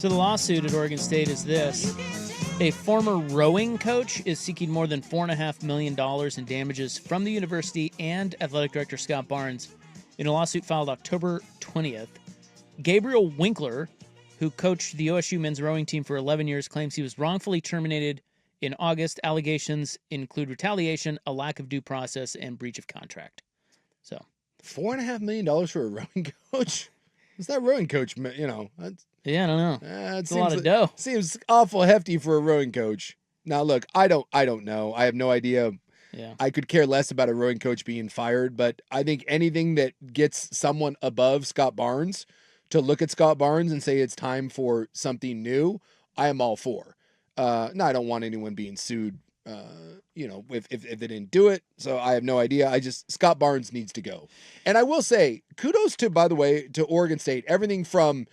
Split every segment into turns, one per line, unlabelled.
So the lawsuit at Oregon State is this. A former rowing coach is seeking more than $4.5 million in damages from the university and athletic director Scott Barnes in a lawsuit filed October 20th. Gabriel Winkler, who coached the OSU men's rowing team for 11 years, claims he was wrongfully terminated in August. Allegations include retaliation, a lack of due process, and breach of contract. So,
$4.5 million for a rowing coach? Is that rowing coach?
Yeah, I don't know.
It's
a lot of dough.
Seems awful hefty for a rowing coach. Now, look, I don't know. I have no idea.
Yeah.
I could care less about a rowing coach being fired, but I think anything that gets someone above Scott Barnes to look at Scott Barnes and say it's time for something new, I am all for. No, I don't want anyone being sued, if they didn't do it. So I have no idea. Scott Barnes needs to go. And I will say, kudos by the way, to Oregon State. Everything from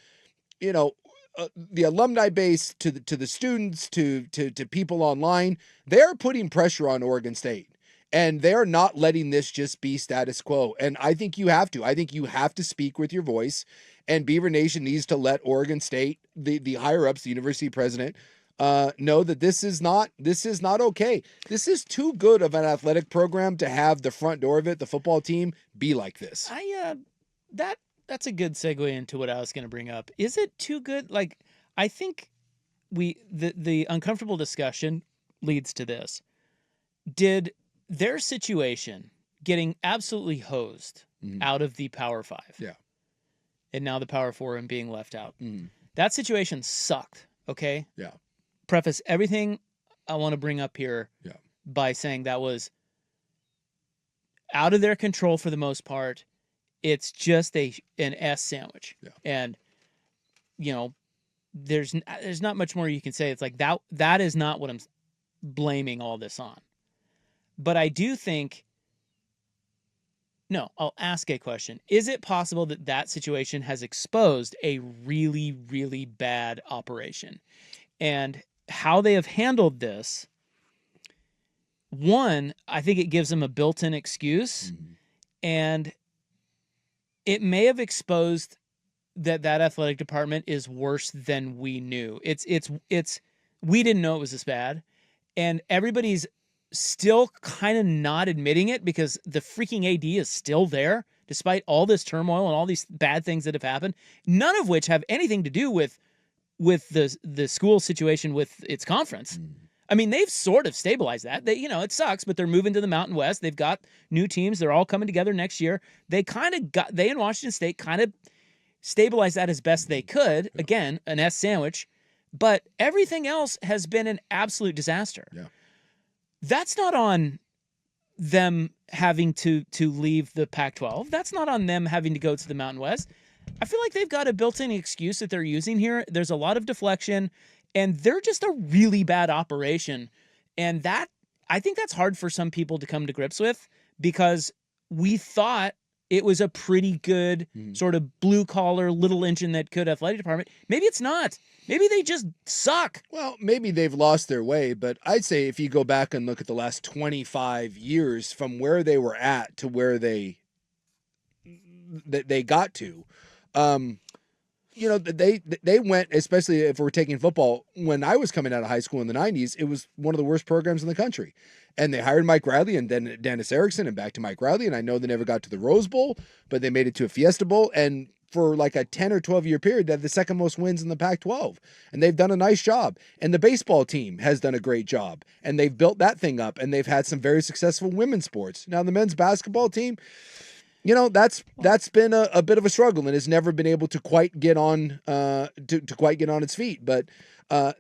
the alumni base to the students to people online, they're putting pressure on Oregon State, and they're not letting this just be status quo. And I think you have to. I think you have to speak with your voice, and Beaver Nation needs to let Oregon State, the higher ups, the university president, know that this is not okay. This is too good of an athletic program to have the front door of it, the football team, be like this.
That's a good segue into what I was going to bring up. Is it too good? Like, I think the uncomfortable discussion leads to this. Did their situation getting absolutely hosed out of the Power 5, and now the Power 4 and being left out, that situation sucked, okay?
Yeah.
Preface everything I want to bring up here by saying that was out of their control for the most part. It's just an S sandwich.
Yeah.
And, there's not much more you can say. It's like that is not what I'm blaming all this on. But I do think, I'll ask a question. Is it possible that situation has exposed a really, really bad operation? And how they have handled this, one, I think it gives them a built-in excuse. And it may have exposed that athletic department is worse than we knew. We didn't know it was this bad, and everybody's still kind of not admitting it because the freaking AD is still there despite all this turmoil and all these bad things that have happened, none of which have anything to do with the school situation with its conference. I mean, they've sort of stabilized that. It sucks, but they're moving to the Mountain West. They've got new teams. They're all coming together next year. They in Washington State kind of stabilized that as best they could. Yeah. Again, an S sandwich. But everything else has been an absolute disaster.
Yeah.
That's not on them having to leave the Pac-12. That's not on them having to go to the Mountain West. I feel like they've got a built-in excuse that they're using here. There's a lot of deflection. And they're just a really bad operation. And I think that's hard for some people to come to grips with because we thought it was a pretty good sort of blue-collar little engine that could athletic department. Maybe it's not. Maybe they just suck.
Well, maybe they've lost their way, but I'd say if you go back and look at the last 25 years from where they were at to where they got to, they went, especially if we're taking football, when I was coming out of high school in the 90s, it was one of the worst programs in the country. And they hired Mike Riley and then Dennis Erickson and back to Mike Riley. And I know they never got to the Rose Bowl, but they made it to a Fiesta Bowl. And for like a 10 or 12 year period, they have the second most wins in the Pac-12. And they've done a nice job. And the baseball team has done a great job. And they've built that thing up. And they've had some very successful women's sports. Now the men's basketball team, that's been a bit of a struggle and has never been able to quite get on its feet. But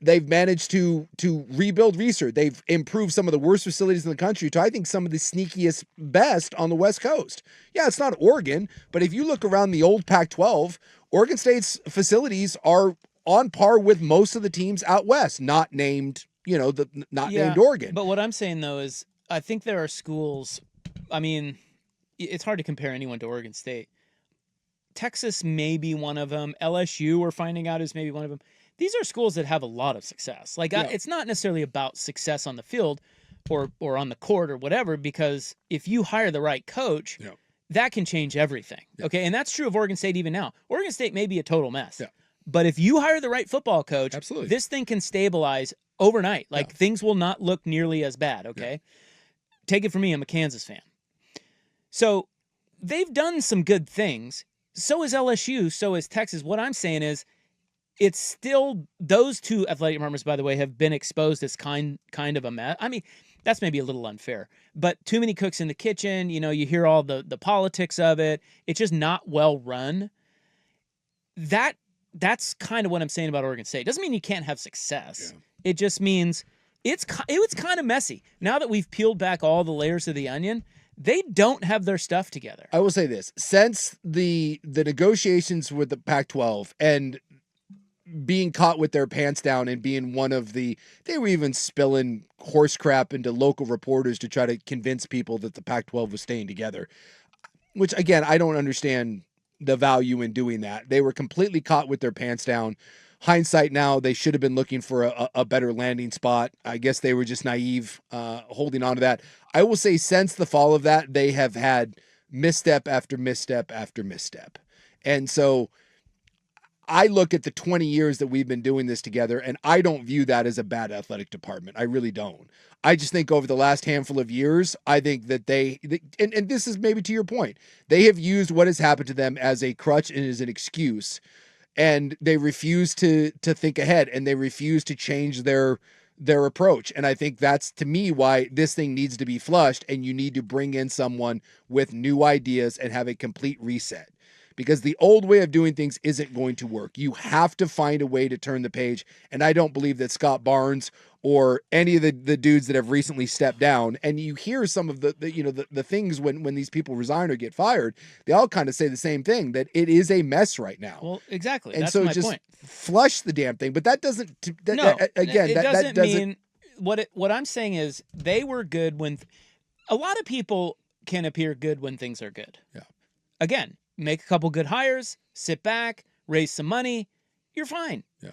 they've managed to rebuild research. They've improved some of the worst facilities in the country to, I think, some of the sneakiest best on the West Coast. Yeah, it's not Oregon, but if you look around the old Pac-12, Oregon State's facilities are on par with most of the teams out west, not named Oregon.
But what I'm saying though is, I think there are schools. I mean, it's hard to compare anyone to Oregon State. Texas may be one of them. LSU, we're finding out, is maybe one of them. These are schools that have a lot of success. It's not necessarily about success on the field or on the court or whatever, because if you hire the right coach, that can change everything. Okay, and that's true of Oregon State even now. Oregon State may be a total mess. But if you hire the right football coach,
Absolutely.
this thing can stabilize overnight. Like things will not look nearly as bad, okay? Yeah. Take it from me, I'm a Kansas fan. So they've done some good things. So is LSU, so is Texas. What I'm saying is it's still, those two athletic departments, by the way, have been exposed as kind of a mess. I mean, that's maybe a little unfair, but too many cooks in the kitchen. You know, you hear all the politics of it. It's just not well run. That's kind of what I'm saying about Oregon State. Doesn't mean you can't have success. Yeah. It just means it was kind of messy. Now that we've peeled back all the layers of the onion, they don't have their stuff together.
I will say this: since the negotiations with the Pac-12 and being caught with their pants down and being one of they were even spilling horse crap into local reporters to try to convince people that the Pac-12 was staying together, which again, I don't understand the value in doing that. They were completely caught with their pants down. Hindsight now, they should have been looking for a better landing spot. I guess they were just naive, holding on to that. I will say since the fall of that, they have had misstep after misstep after misstep. And so I look at the 20 years that we've been doing this together, and I don't view that as a bad athletic department. I really don't. I just think over the last handful of years, I think that and this is maybe to your point, they have used what has happened to them as a crutch and as an excuse, and they refuse to think ahead, and they refuse to change their approach. And I think that's, to me, why this thing needs to be flushed, and you need to bring in someone with new ideas and have a complete reset. Because the old way of doing things isn't going to work. You have to find a way to turn the page. And I don't believe that Scott Barnes or any of the dudes that have recently stepped down, and you hear some of the things when these people resign or get fired, they all kind of say the same thing, that it is a mess right now.
Well, exactly.
And
that's
so
my
just
point.
Flush the damn thing. But that doesn't,
it doesn't mean, what I'm saying is they were good when, a lot of people can appear good when things are good.
Yeah.
Again, make a couple good hires, sit back, raise some money, you're fine.
Yeah.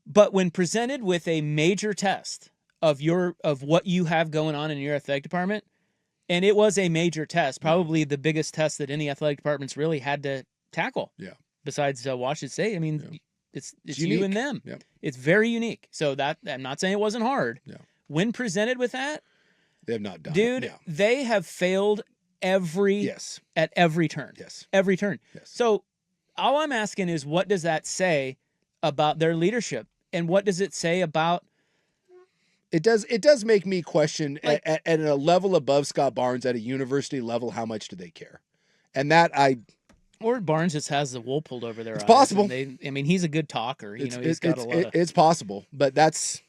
But when presented with a major test of what you have going on in your athletic department, and it was a major test, probably the biggest test that any athletic department's really had to tackle.
Yeah.
Besides Washington State, I mean, it's you and them.
Yeah.
It's very unique. So that, I'm not saying it wasn't hard.
Yeah.
When presented with that,
they have not done
dude,
it. Yeah.
they have failed at every turn.
Yes.
Every turn.
Yes.
So all I'm asking is, what does that say about their leadership? And what does it say about...
It does make me question, like, at a level above Scott Barnes, at a university level, how much do they care? And that
Or Barnes just has the wool pulled over their eyes.
It's possible.
I mean, he's a good talker. He's got a lot of...
It's possible, but that's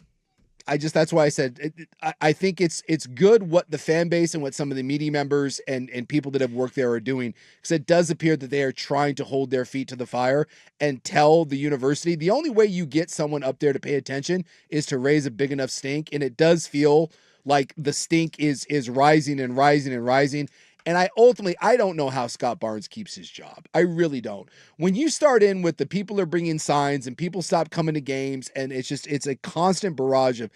why I said I think it's good what the fan base and what some of the media members and people that have worked there are doing, because it does appear that they are trying to hold their feet to the fire and tell the university the only way you get someone up there to pay attention is to raise a big enough stink. And it does feel like the stink is rising and rising and rising. And I don't know how Scott Barnes keeps his job. I really don't. When you start in with the people are bringing signs and people stop coming to games, and it's a constant barrage of,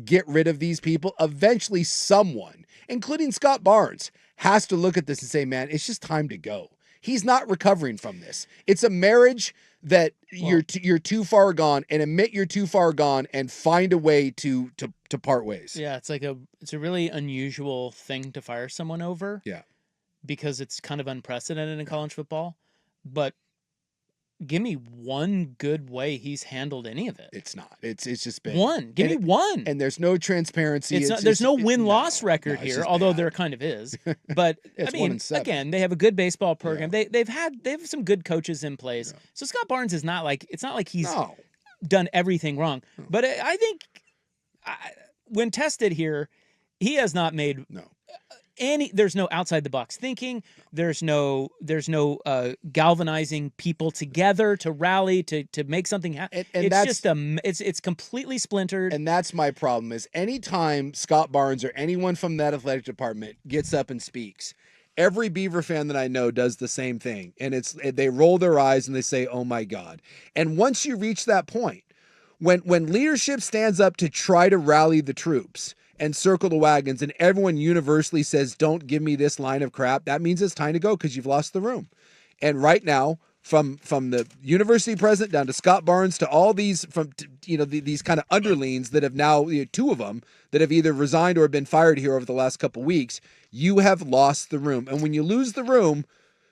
get rid of these people. Eventually someone, including Scott Barnes, has to look at this and say, man, it's just time to go. He's not recovering from this. It's a marriage that you're too far gone, and admit you're too far gone and find a way to part ways.
Yeah, it's a really unusual thing to fire someone over.
Yeah.
Because it's kind of unprecedented in college football. But give me one good way he's handled any of it.
It's not. It's just been
one. Give me one.
And there's no transparency.
There's no win-loss record here, although there kind of is. But I mean, again, they have a good baseball program. Yeah. They have some good coaches in place. Yeah. So Scott Barnes is not like, it's not like he's done everything wrong. No. But I think when tested here, he has not made there's no outside the box thinking. There's no galvanizing people together to rally to make something happen. And it's just it's completely splintered.
And that's my problem, is anytime Scott Barnes or anyone from that athletic department gets up and speaks, every Beaver fan that I know does the same thing. And they roll their eyes and they say, oh my God. And once you reach that point, when leadership stands up to try to rally the troops and circle the wagons, and everyone universally says, don't give me this line of crap, that means it's time to go, because you've lost the room. And right now, from the university president down to Scott Barnes to all these these kind of underlings that have now, two of them that have either resigned or been fired here over the last couple weeks. You have lost the room, and when you lose the room,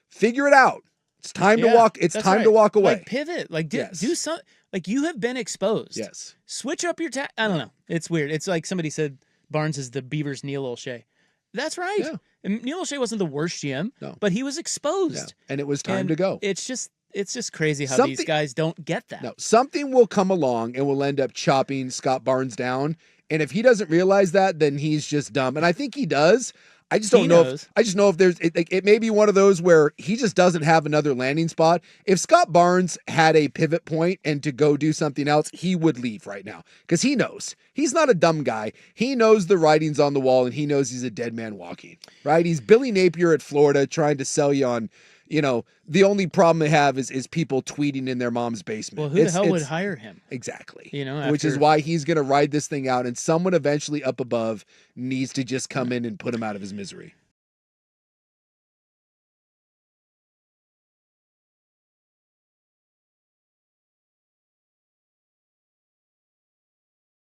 figure it out. It's time to walk. It's time to walk away.
Like pivot. Like do something. Like you have been exposed.
Yes.
Switch up your I don't know. It's weird. It's like somebody said Barnes is the Beavers' Neil O'Shea. That's right.
Yeah.
And Neil O'Shea wasn't the worst GM, but he was exposed.
Yeah. And it was time to go.
It's just crazy how these guys don't get that.
No, something will come along and will end up chopping Scott Barnes down. And if he doesn't realize that, then he's just dumb. And I think he does. I just don't know. I just know if there's, it may be one of those where he just doesn't have another landing spot. If Scott Barnes had a pivot point and to go do something else, he would leave right now because he knows he's not a dumb guy. He knows the writing's on the wall and he knows he's a dead man walking, right? He's Billy Napier at Florida trying to sell you on, the only problem they have is people tweeting in their mom's basement.
Well, who the hell would hire him?
Exactly.
Which
is why he's going to ride this thing out, and someone eventually up above needs to just come in and put him out of his misery.